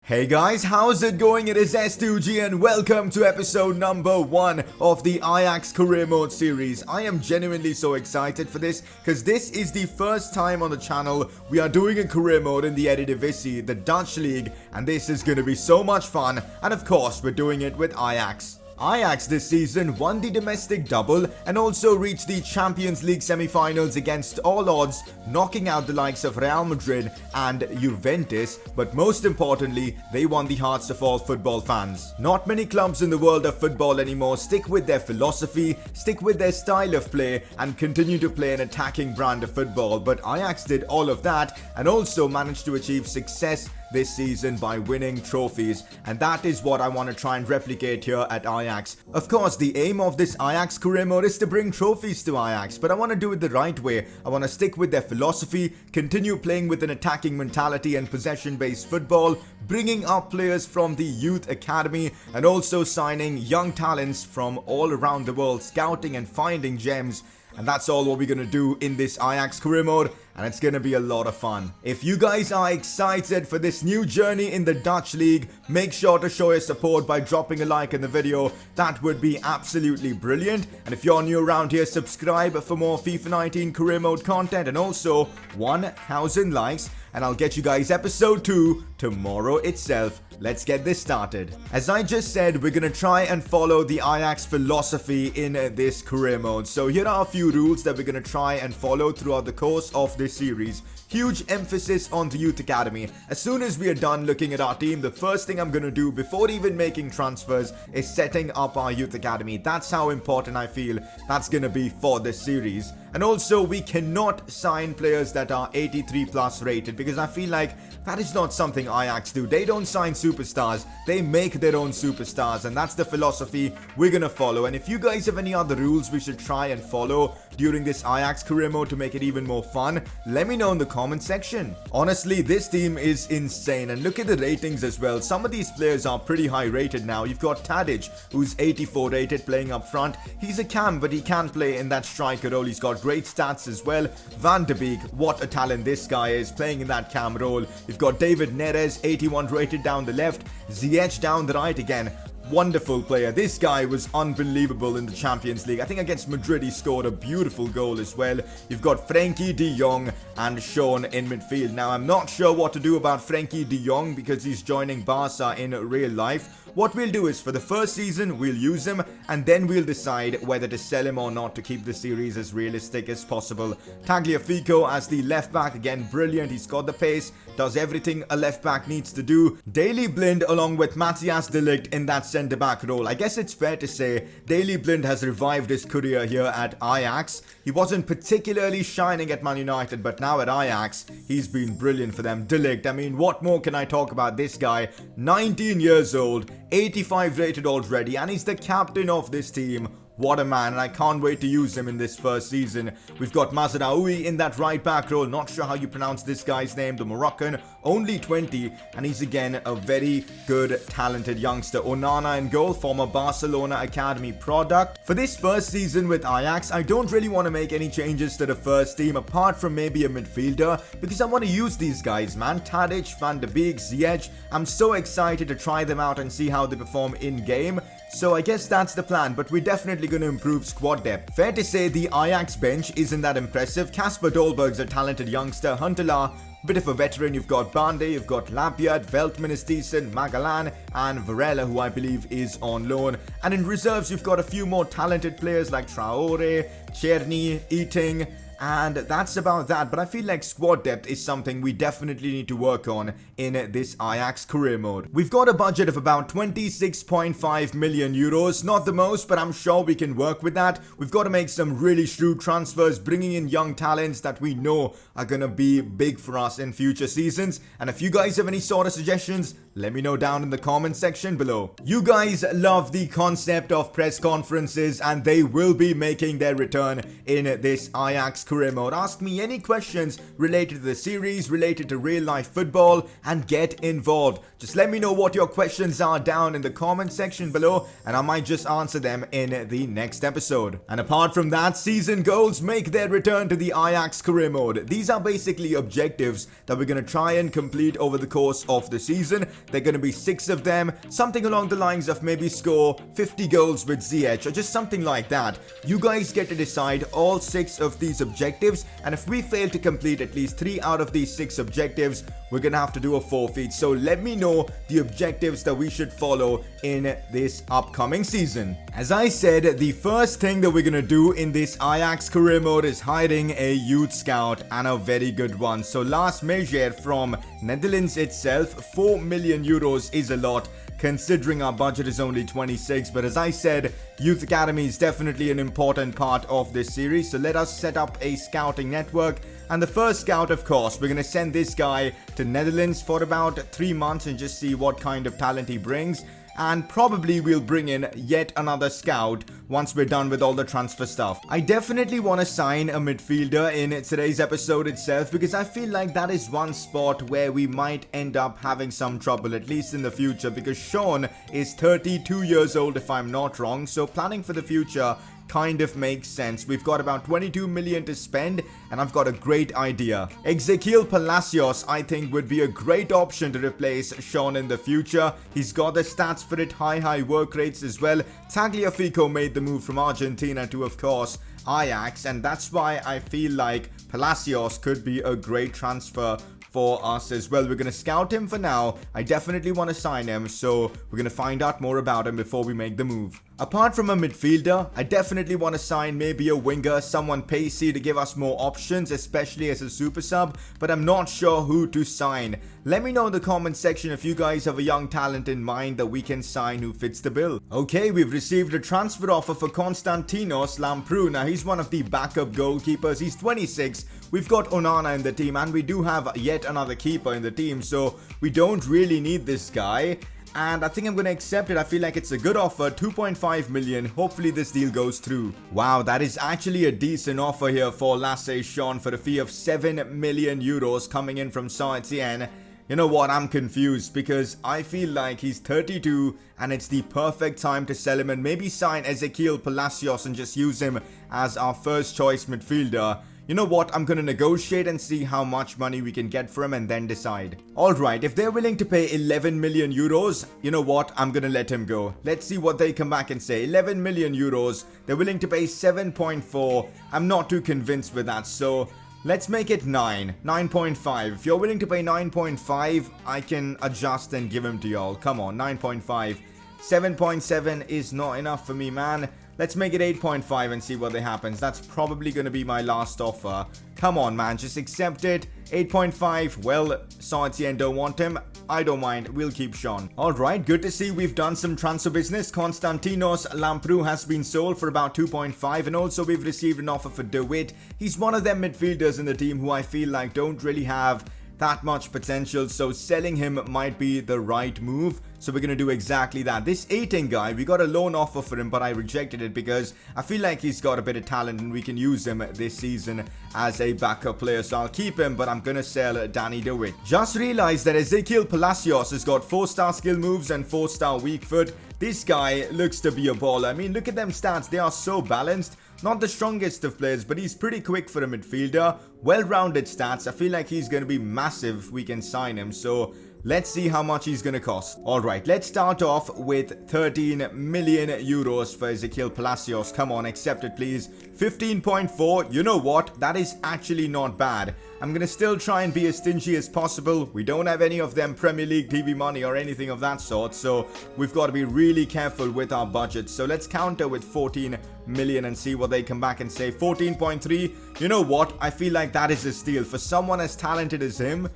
Hey guys, how's it going? It is S2G and welcome to episode number 1 of the Ajax Career Mode series. I am genuinely so excited for this because this is the first time on the channel we are doing a career mode in the Eredivisie, the Dutch league, and this is going to be so much fun, and of course we're doing it with Ajax. Ajax this season won the domestic double and also reached the Champions League semi-finals against all odds, knocking out the likes of Real Madrid and Juventus, but most importantly, they won the hearts of all football fans. Not many clubs in the world of football anymore stick with their philosophy, stick with their style of play, and continue to play an attacking brand of football, but Ajax did all of that and also managed to achieve success this season by winning trophies, and that is what I want to try and replicate here at Ajax. Of course, the aim of this Ajax career mode is to bring trophies to Ajax, but I want to do it the right way. I want to stick with their philosophy, continue playing with an attacking mentality and possession-based football, bringing up players from the youth academy, and also signing young talents from all around the world, scouting and finding gems. And that's all what we're going to do in this Ajax career mode, and it's going to be a lot of fun. If you guys are excited for this new journey in the Dutch league, make sure to show your support by dropping a like in the video. That would be absolutely brilliant. And if you're new around here, subscribe for more FIFA 19 career mode content, and also 1,000 likes, and I'll get you guys episode 2 tomorrow itself. Let's get this started. As I just said, we're gonna try and follow the Ajax philosophy in this career mode. So here are a few rules that we're gonna try and follow throughout the course of this series. Huge emphasis on the youth academy. As soon as we are done looking at our team, the first thing I'm gonna do before even making transfers is setting up our youth academy. That's how important I feel that's gonna be for this series. And also, we cannot sign players that are 83 plus rated, because I feel like that is not something Ajax do. They don't sign superstars, they make their own superstars, and that's the philosophy we're gonna follow. And if you guys have any other rules we should try and follow during this Ajax career mode to make it even more fun, let me know in the comment section. Honestly, this team is insane, and look at the ratings as well. Some of these players are pretty high rated now. You've got Tadic, who's 84 rated, playing up front. He's a cam, but he can play in that striker role. He's got great stats as well. Van de Beek, what a talent this guy is, playing in that cam role. You've got David Neres, 81 rated down the left. Ziyech down the right again. Wonderful player. This guy was unbelievable in the Champions League. I think against Madrid he scored a beautiful goal as well. You've got Frenkie de Jong and Sean in midfield. Now, I'm not sure what to do about Frenkie de Jong because he's joining Barca in real life. What we'll do is, for the first season, we'll use him, and then we'll decide whether to sell him or not to keep the series as realistic as possible. Tagliafico as the left back, again, brilliant. He's got the pace, does everything a left back needs to do. Daley Blind along with Matthias de Ligt in that centre back role. I guess it's fair to say Daley Blind has revived his career here at Ajax. He wasn't particularly shining at Man United, but now at Ajax, he's been brilliant for them. De Ligt, I mean, what more can I talk about this guy? 19 years old, 85 rated already, and he's the captain of this team. What a man, and I can't wait to use him in this first season. We've got Mazraoui in that right back role. Not sure how you pronounce this guy's name, the Moroccan, only 20, and he's again a very good, talented youngster. Onana in goal, former Barcelona Academy product. For this first season with Ajax, I don't really want to make any changes to the first team, apart from maybe a midfielder, because I want to use these guys, man. Tadic, Van de Beek, Ziyech. I'm so excited to try them out and see how they perform in-game. So I guess that's the plan, but we're definitely going to improve squad depth. Fair to say the Ajax bench isn't that impressive. Kasper Dolberg's a talented youngster. Huntelaar, bit of a veteran. You've got Bande, you've got Lampard, Veltman is decent, Magalan, and Varela, who I believe is on loan. And in reserves, you've got a few more talented players like Traore, Cherny, Eating, and that's about that. But I feel like squad depth is something we definitely need to work on in this Ajax career mode. We've got a budget of about 26.5 million euros. Not the most, but I'm sure we can work with that. We've got to make some really shrewd transfers, bringing in young talents that we know are going to be big for us in future seasons. And if you guys have any sort of suggestions, let me know down in the comment section below. You guys love the concept of press conferences, and they will be making their return in this Ajax career mode. Ask me any questions related to the series, related to real life football, and get involved. Just let me know what your questions are down in the comment section below, and I might just answer them in the next episode. And apart from that, season goals make their return to the Ajax career mode. These are basically objectives that we're going to try and complete over the course of the season. They're going to be 6 of them, something along the lines of maybe score 50 goals with ZH or just something like that. You guys get to decide all 6 of these objectives, and if we fail to complete at least 3 out of these 6 objectives, we're going to have to do a forfeit. So let me know the objectives that we should follow in this upcoming season. As I said, the first thing that we're going to do in this Ajax career mode is hiring a youth scout, and a very good one. So Lars Mejer from Netherlands itself, 4 million euros is a lot considering our budget is only 26, but as I said, Youth Academy is definitely an important part of this series, so let us set up a scouting network. And the first scout, of course, we're going to send this guy to Netherlands for about 3 months and just see what kind of talent he brings. And probably we'll bring in yet another scout once we're done with all the transfer stuff. I definitely want to sign a midfielder in today's episode itself, because I feel like that is one spot where we might end up having some trouble, at least in the future, because Sean is 32 years old if I'm not wrong, so planning for the future kind of makes sense. We've got about 22 million to spend, and I've got a great idea. Ezequiel Palacios, I think, would be a great option to replace Sean in the future. He's got the stats for it, high work rates as well. Tagliafico made the move from Argentina to, of course, Ajax, and that's why I feel like Palacios could be a great transfer for us as well. We're going to scout him for now. I definitely want to sign him, so we're going to find out more about him before we make the move. Apart from a midfielder, I definitely want to sign maybe a winger, someone pacey to give us more options, especially as a super sub, but I'm not sure who to sign. Let me know in the comment section if you guys have a young talent in mind that we can sign who fits the bill. Okay, we've received a transfer offer for Konstantinos Lamprou. Now, he's one of the backup goalkeepers. He's 26. We've got Onana in the team, and we do have yet another keeper in the team, so we don't really need this guy. And I think I'm going to accept it. I feel like it's a good offer, 2.5 million. Hopefully this deal goes through. Wow, that is actually a decent offer here for Lasse Sean for a fee of 7 million euros coming in from Saint-Étienne. You know what, I'm confused because I feel like he's 32 and it's the perfect time to sell him and maybe sign Ezequiel Palacios and just use him as our first choice midfielder. You know what, I'm gonna negotiate and see how much money we can get for him and then decide. Alright, if they're willing to pay 11 million euros, you know what, I'm gonna let him go. Let's see what they come back and say. 11 million euros, they're willing to pay 7.4. I'm not too convinced with that, so let's make it 9.5. If you're willing to pay 9.5, I can adjust and give him to y'all. Come on, 9.5. 7.7 is not enough for me, man. Let's make it 8.5 and see what happens. That's probably going to be my last offer. Come on, man. Just accept it. 8.5. Well, Saint-Étienne don't want him. I don't mind. We'll keep Sean. Alright, good to see we've done some transfer business. Konstantinos Lamprou has been sold for about 2.5. And also we've received an offer for De Witt. He's one of them midfielders in the team who I feel like don't really have that much potential, so selling him might be the right move. So we're going to do exactly that. This 18 guy, we got a loan offer for him, but I rejected it because I feel like he's got a bit of talent and we can use him this season as a backup player. So I'll keep him, but I'm going to sell Danny De Witt. Just realized that Ezequiel Palacios has got 4-star skill moves and 4-star weak foot. This guy looks to be a baller. I mean, look at them stats. They are so balanced. Not the strongest of players, but he's pretty quick for a midfielder. Well-rounded stats. I feel like he's going to be massive if we can sign him. So let's see how much he's going to cost. Alright, let's start off with 13 million euros for Ezequiel Palacios. Come on, accept it please. 15.4. You know what? That is actually not bad. I'm going to still try and be as stingy as possible. We don't have any of them Premier League TV money or anything of that sort. So we've got to be really careful with our budget. So let's counter with 14 million and see what they come back and say. 14.3. You know what? I feel like that is a steal. For someone as talented as him,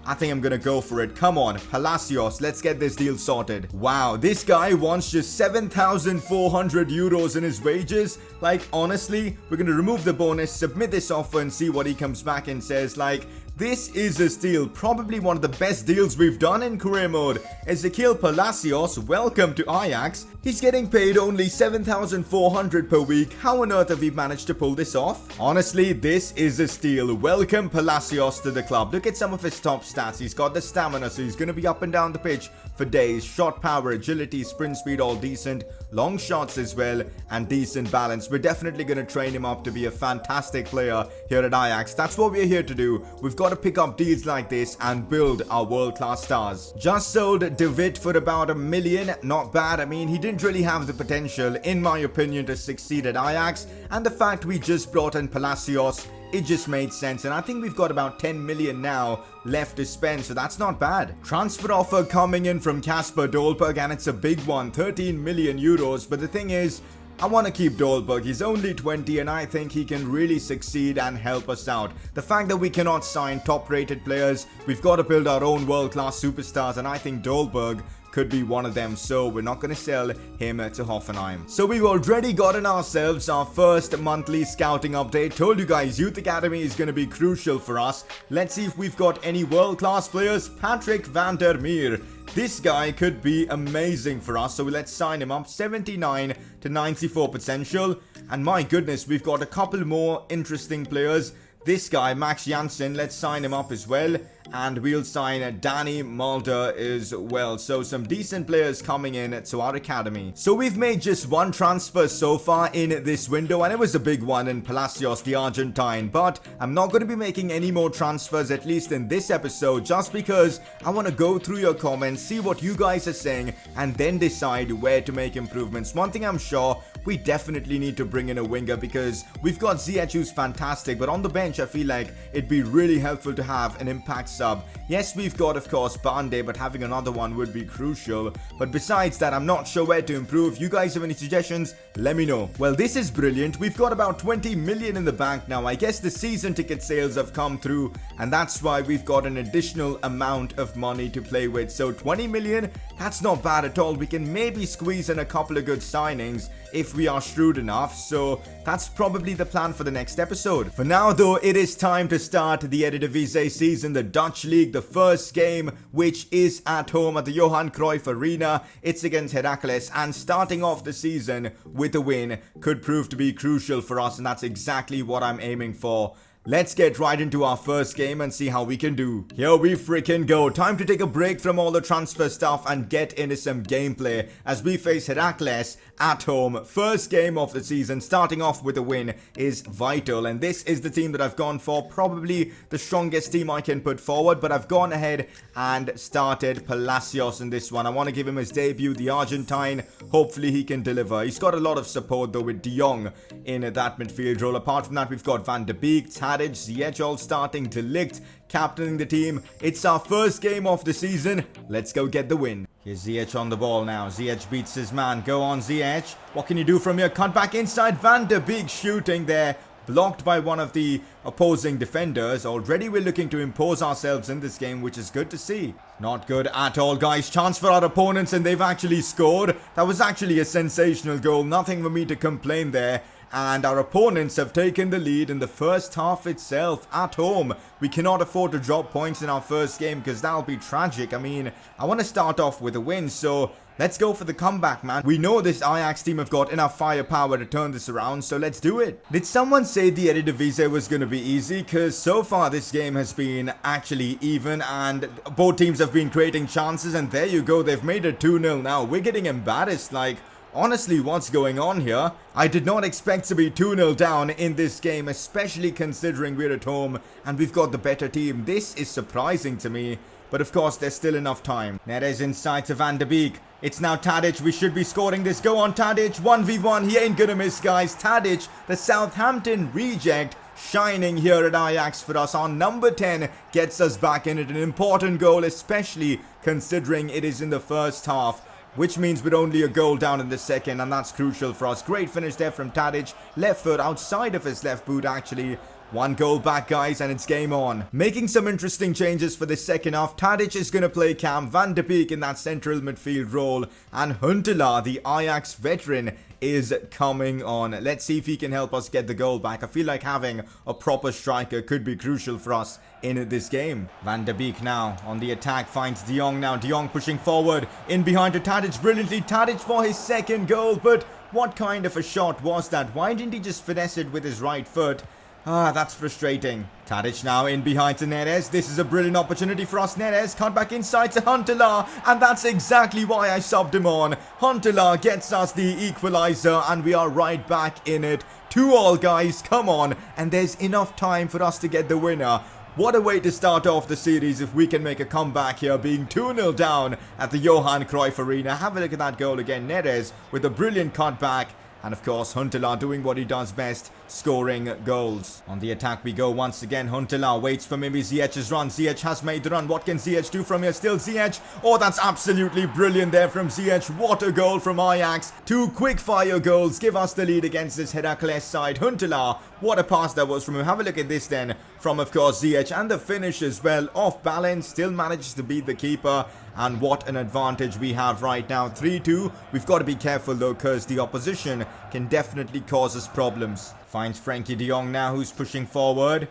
I think I'm gonna go for it. Come on, Palacios, let's get this deal sorted. Wow, this guy wants just 7,400 euros in his wages. Like, honestly, we're gonna remove the bonus, submit this offer and see what he comes back and says. Like, this is a steal. Probably one of the best deals we've done in career mode. Ezequiel Palacios, welcome to Ajax. He's getting paid only 7,400 per week. How on earth have we managed to pull this off? Honestly, this is a steal. Welcome Palacios to the club. Look at some of his top stats. He's got the stamina, so he's going to be up and down the pitch for days. Shot power, agility, sprint speed, all decent. Long shots as well, and decent balance. We're definitely going to train him up to be a fantastic player here at Ajax. That's what we're here to do. We've got got to pick up deals like this and build our world-class stars. Just sold De Witt for about $1 million. Not bad. I mean, he didn't really have the potential, in my opinion, to succeed at Ajax. And the fact we just brought in Palacios, it just made sense, and I think we've got about 10 million now left to spend, so that's not bad. Transfer offer coming in from Kasper Dolberg, and it's a big one, 13 million euros, but the thing is, I want to keep Dolberg. He's only 20 and I think he can really succeed and help us out. The fact that we cannot sign top-rated players, we've got to build our own world-class superstars, and I think Dolberg could be one of them, so we're not going to sell him to Hoffenheim. So we've already gotten ourselves our first monthly scouting update. Told you guys, Youth Academy is going to be crucial for us. Let's see if we've got any world-class players. Patrick van der Meer. This guy could be amazing for us, so let's sign him up. 79 to 94 potential. And my goodness, we've got a couple more interesting players. This guy, Max Janssen, let's sign him up as well. And we'll sign Danny Mulder as well. So some decent players coming in to our academy. So we've made just one transfer so far in this window, and it was a big one in Palacios, the Argentine. But I'm not going to be making any more transfers, at least in this episode, just because I want to go through your comments, see what you guys are saying, and then decide where to make improvements. One thing I'm sure, we definitely need to bring in a winger, because we've got Ziyech, who's fantastic, but on the bench I feel like it'd be really helpful to have an impact sub. Yes, we've got, of course, Bande, but having another one would be crucial. But besides that, I'm not sure where to improve. You guys have any suggestions? Let me know. Well, this is brilliant. We've got about 20 million in the bank now. I guess the season ticket sales have come through, and that's why we've got an additional amount of money to play with. So 20 million, that's not bad at all. We can maybe squeeze in a couple of good signings if we are shrewd enough. So that's probably the plan for the next episode. For now, though, it is time to start the Eredivisie season, the Dutch League, the first game, which is at home at the Johan Cruyff Arena. It's against Heracles, and starting off the season with a win could prove to be crucial for us, and that's exactly what I'm aiming for. Let's get right into our first game and see how we can do. Here we freaking go. Time to take a break from all the transfer stuff and get into some gameplay as we face Heracles at home. First game of the season, starting off with a win is vital, and this is the team that I've gone for. Probably the strongest team I can put forward, but I've gone ahead and started Palacios in this one. I want to give him his debut, the Argentine. Hopefully he can deliver. He's got a lot of support though with De Jong in that midfield role. Apart from that, we've got Van de Beek, Ziyech all starting, De Ligt captaining the team. It's our first game of the season. Let's go get the win. Here's Ziyech on the ball now. Ziyech beats his man. Go on, Ziyech. What can you do from here? Cut back inside. Van de Beek shooting there. Blocked by one of the opposing defenders. Already we're looking to impose ourselves in this game, which is good to see. Not good at all, guys. Chance for our opponents, and they've actually scored. That was actually a sensational goal. Nothing for me to complain there. And our opponents have taken the lead in the first half itself at home. We cannot afford to drop points in our first game because that'll be tragic. I mean, I want to start off with a win, so let's go for the comeback, man. We know this Ajax team have got enough firepower to turn this around, so let's do it. Did someone say the Eredivisie was going to be easy? Because so far this game has been actually even, and both teams have been creating chances, and there you go. They've made it 2-0 now. We're getting embarrassed, like... Honestly, what's going on here? I did not expect to be 2-0 down in this game, especially considering we're at home and we've got the better team. This is surprising to me, but of course there's still enough time. Neres inside to Van de Beek. It's now Tadic. We should be scoring this. Go on, Tadic. 1v1. He ain't gonna miss, guys. Tadic, the Southampton reject, shining here at Ajax for us. Our number 10 gets us back in it. An important goal, especially considering it is in the first half, which means we're only a goal down in the second, and that's crucial for us. Great finish there from Tadic. Left foot outside of his left boot, actually. One goal back, guys, and it's game on. Making some interesting changes for the second half. Tadic is going to play cam. Van de Beek in that central midfield role. And Huntelaar, the Ajax veteran, is coming on. Let's see if he can help us get the goal back. I feel like having a proper striker could be crucial for us in this game. Van de Beek now on the attack, finds De Jong now. De Jong pushing forward, in behind to Tadic brilliantly. Tadic for his second goal, but what kind of a shot was that? Why didn't he just finesse it with his right foot? Ah, that's frustrating. Tadic now in behind to Neres. This is a brilliant opportunity for us. Neres cut back inside to Huntelaar, and that's exactly why I subbed him on. Huntelaar gets us the equalizer, and we are right back in it. 2-2, guys. Come on. And there's enough time for us to get the winner. What a way to start off the series if we can make a comeback here, being 2-0 down at the Johan Cruyff Arena. Have a look at that goal again. Neres with a brilliant cutback. And of course, Huntelaar doing what he does best, scoring goals. On the attack we go once again. Huntelaar waits for maybe Ziyech's run. Ziyech has made the run. What can Ziyech do from here? Still Ziyech. Oh, that's absolutely brilliant there from Ziyech. What a goal from Ajax. 2 quick fire goals give us the lead against this Heracles side. Huntelaar, what a pass that was from him. Have a look at this then from, of course, Ziyech. And the finish as well. Off balance, still manages to beat the keeper. And what an advantage we have right now. 3-2. We've got to be careful though, because the opposition can definitely cause us problems. Finds Frankie de Jong now, who's pushing forward.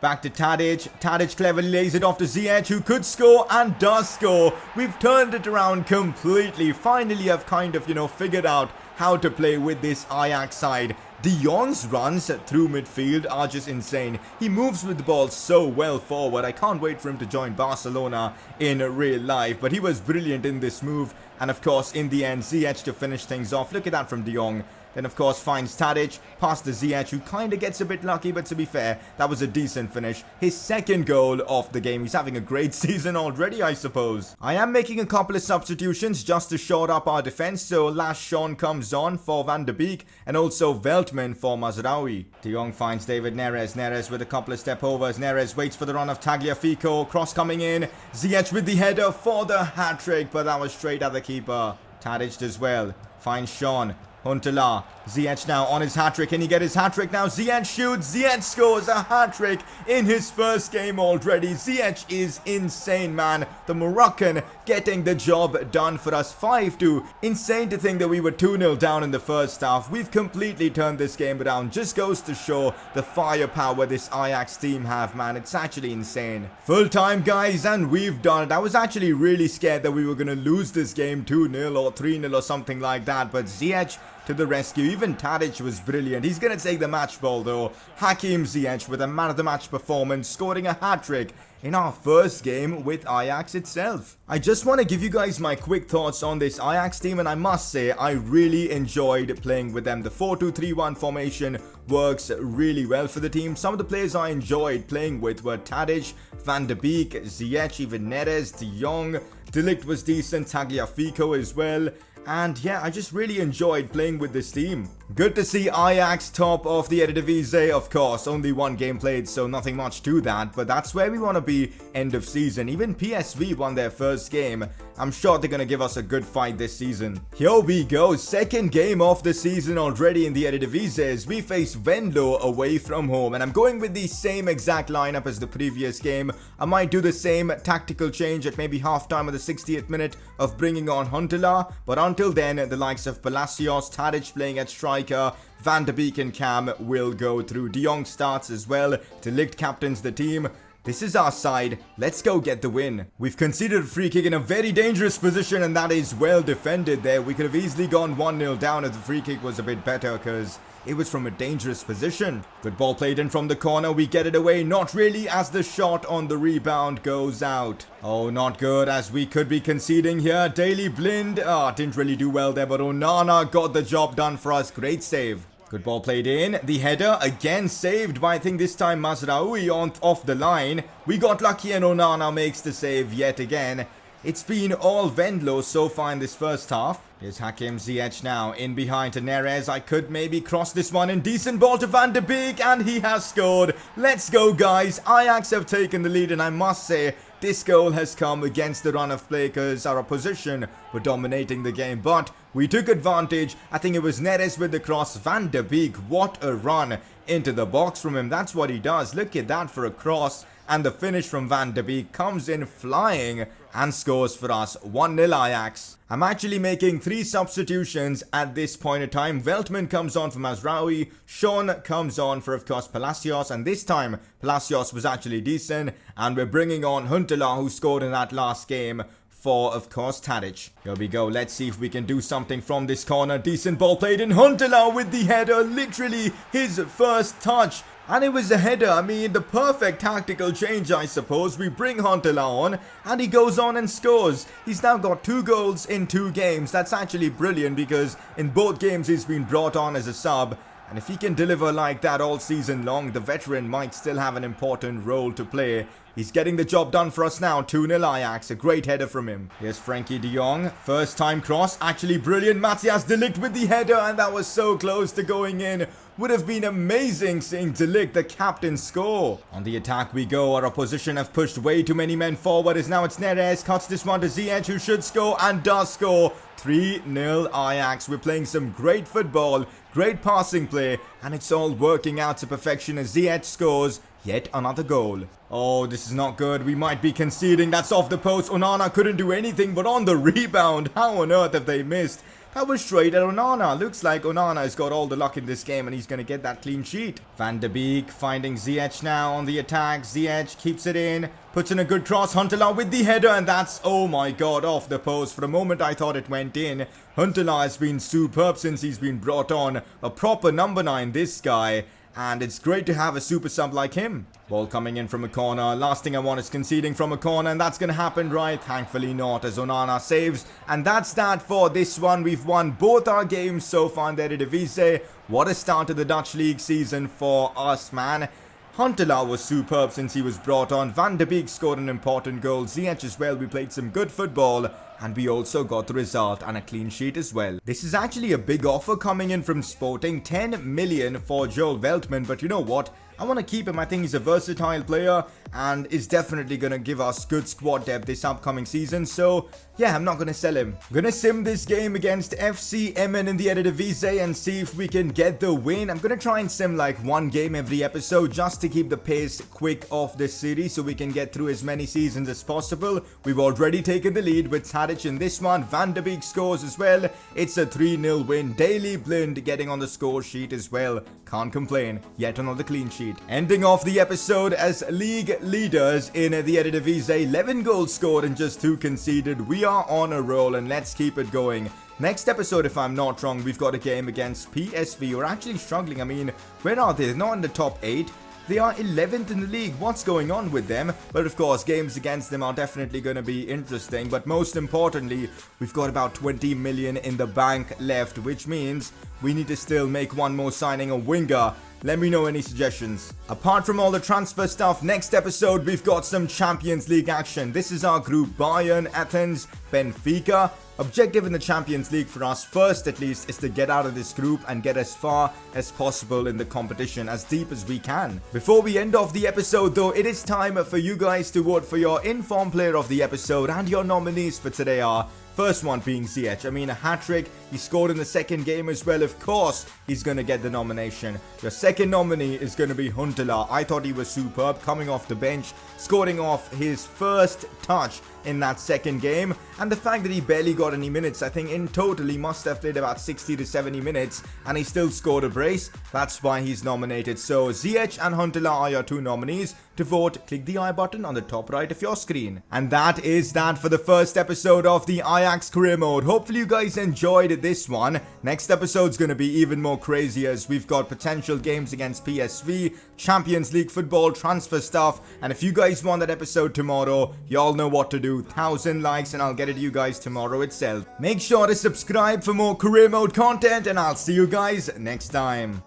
Back to Tadic. Tadic cleverly lays it off to Ziyech, who could score and does score. We've turned it around completely. Finally, I've kind of, figured out how to play with this Ajax side. De Jong's runs through midfield are just insane. He moves with the ball so well forward. I can't wait for him to join Barcelona in real life. But he was brilliant in this move. And of course, in the end, Ziyech to finish things off. Look at that from De Jong. Then, of course, finds Tadic, past to Ziyech, who kind of gets a bit lucky, but to be fair, that was a decent finish. His second goal of the game. He's having a great season already, I suppose. I am making a couple of substitutions just to shore up our defense. So, Last Sean comes on for Van de Beek, and also Veltman for Mazraoui. De Jong finds David Neres. Neres with a couple of step overs. Neres waits for the run of Tagliafico. Cross coming in. Ziyech with the header for the hat-trick, but that was straight at the keeper. Tadic as well. Finds Sean. Huntelaar, Ziyech now on his hat-trick. Can he get his hat-trick now? Ziyech shoots. Ziyech scores a hat-trick in his first game already. Ziyech is insane, man. The Moroccan getting the job done for us. 5-2. Insane to think that we were 2-0 down in the first half. We've completely turned this game around. Just goes to show the firepower this Ajax team have, man. It's actually insane. Full time, guys, and we've done it. I was actually really scared that we were going to lose this game 2-0 or 3-0 or something like that. But Ziyech to the rescue. Even Tadic was brilliant. He's going to take the match ball though. Hakim Ziyech with a man of the match performance, scoring a hat-trick in our first game with Ajax itself. I just want to give you guys my quick thoughts on this Ajax team, and I must say I really enjoyed playing with them. The 4-2-3-1 formation works really well for the team. Some of the players I enjoyed playing with were Tadic, Van de Beek, Ziyech, even Neres, De Jong. De Ligt was decent, Tagliafico as well. And yeah, I just really enjoyed playing with this team. Good to see Ajax top of the Eredivisie, of course. Only 1 game played, so nothing much to that. But that's where we want to be end of season. Even PSV won their first game. I'm sure they're going to give us a good fight this season. Here we go. Second game of the season already in the Eredivisie as we face Venlo away from home. And I'm going with the same exact lineup as the previous game. I might do the same tactical change at maybe halftime of the 60th minute of bringing on Huntelaar. But until then, the likes of Palacios, Tadic playing at striker, Van de Beek and Cam will go through. De Jong starts as well. De Ligt captains the team. This is our side. Let's go get the win. We've conceded a free kick in a very dangerous position, and that is well defended there. We could have easily gone 1-0 down if the free kick was a bit better, because it was from a dangerous position. Good ball played in from the corner. We get it away. Not really, as the shot on the rebound goes out. Oh, not good, as we could be conceding here. Daily Blind. Didn't really do well there, but Onana got the job done for us. Great save. Good ball played in. The header again saved by, I think this time, Mazraoui off the line. We got lucky and Onana makes the save yet again. It's been all Venlo so far in this first half. Here's Hakim Ziyech now in behind to Neres. I could maybe cross this one in. Decent ball to Van de Beek, and he has scored. Let's go, guys. Ajax have taken the lead, and I must say this goal has come against the run of play because our opposition were dominating the game. But we took advantage. I think it was Neres with the cross. Van de Beek, what a run into the box from him. That's what he does. Look at that for a cross. And the finish from Van de Beek comes in flying and scores for us. 1-0 Ajax. I'm actually making 3 substitutions at this point in time. Veltman comes on for Mazraoui. Sean comes on for, of course, Palacios. And this time, Palacios was actually decent. And we're bringing on Huntelaar, who scored in that last game, for, of course, Tadic. Here we go. Let's see if we can do something from this corner. Decent ball played in. Huntelaar with the header. Literally his first touch. And it was a header. I mean, the perfect tactical change, I suppose. We bring Huntelaar on, and he goes on and scores. He's now got 2 goals in 2 games. That's actually brilliant, because in both games he's been brought on as a sub. And if he can deliver like that all season long, the veteran might still have an important role to play. He's getting the job done for us now. 2-0 Ajax. A great header from him. Here's Frankie de Jong. First time cross. Actually brilliant. Matthias de Ligt with the header. And that was so close to going in. Would have been amazing seeing de Ligt, the captain, score. On the attack we go. Our opposition have pushed way too many men forward. As now it's Neres. Cuts this one to Ziyech, who should score and does score. 3-0 Ajax. We're playing some great football. Great passing play. And it's all working out to perfection as Ziyech scores yet another goal. Oh, this is not good. We might be conceding. That's off the post. Onana couldn't do anything, but on the rebound, how on earth have they missed? That was straight at Onana. Looks like Onana has got all the luck in this game and he's going to get that clean sheet. Van de Beek finding Ziyech now on the attack. Ziyech keeps it in. Puts in a good cross. Huntelaar with the header and that's, oh my god, off the post. For a moment I thought it went in. Huntelaar has been superb since he's been brought on. A proper number 9, this guy. And it's great to have a super sub like him. Ball coming in from a corner. Last thing I want is conceding from a corner. And that's going to happen, right? Thankfully not, as Onana saves. And that's that for this one. We've won both our games so far in the Eredivisie. What a start to the Dutch League season for us, man. Huntelaar was superb since he was brought on. Van de Beek scored an important goal. Ziyech as well. We played some good football. And we also got the result and a clean sheet as well. This is actually a big offer coming in from Sporting. 10 million for Joel Veltman. But you know what? I want to keep him. I think he's a versatile player and is definitely going to give us good squad depth this upcoming season. So, yeah, I'm not going to sell him. I'm going to sim this game against FC Emmen in the Eredivisie and see if we can get the win. I'm going to try and sim like one game every episode just to keep the pace quick of this series so we can get through as many seasons as possible. We've already taken the lead with Tadic in this one. Van de Beek scores as well. It's a 3-0 win. Daily Blind getting on the score sheet as well. Can't complain. Yet another clean sheet. Ending off the episode as league leaders in the Eredivisie. 11 goals scored and just 2 conceded. We are on a roll and let's keep it going. Next episode, if I'm not wrong, we've got a game against PSV. We're actually struggling. I mean, where are they? They're not in the top 8. They are 11th in the league. What's going on with them? But of course, games against them are definitely going to be interesting. But most importantly, we've got about 20 million in the bank left, which means we need to still make one more signing, a winger. Let me know any suggestions. Apart from all the transfer stuff, next episode we've got some Champions League action. This is our group: Bayern, Athens, Benfica. Objective in the Champions League for us, first at least, is to get out of this group and get as far as possible in the competition, as deep as we can. Before we end off the episode though, it is time for you guys to vote for your informed player of the episode, and your nominees for today are: first one being Ziyech. I mean, a hat-trick. He scored in the second game as well. Of course, he's going to get the nomination. Your second nominee is going to be Huntelaar. I thought he was superb, coming off the bench, scoring off his first touch in that second game. And the fact that he barely got any minutes, I think in total he must have played about 60 to 70 minutes, and he still scored a brace. That's why he's nominated. So Ziyech and Huntelaar are your 2 nominees. To vote, click the I button on the top right of your screen. And that is that for the first episode of the Ajax career mode. Hopefully you guys enjoyed this one. Next episode's going to be even more crazy as we've got potential games against PSV, Champions League football, transfer stuff. And if you guys want that episode tomorrow, y'all know what to do. 1,000 likes and I'll get it to you guys tomorrow itself. Make sure to subscribe for more career mode content and I'll see you guys next time.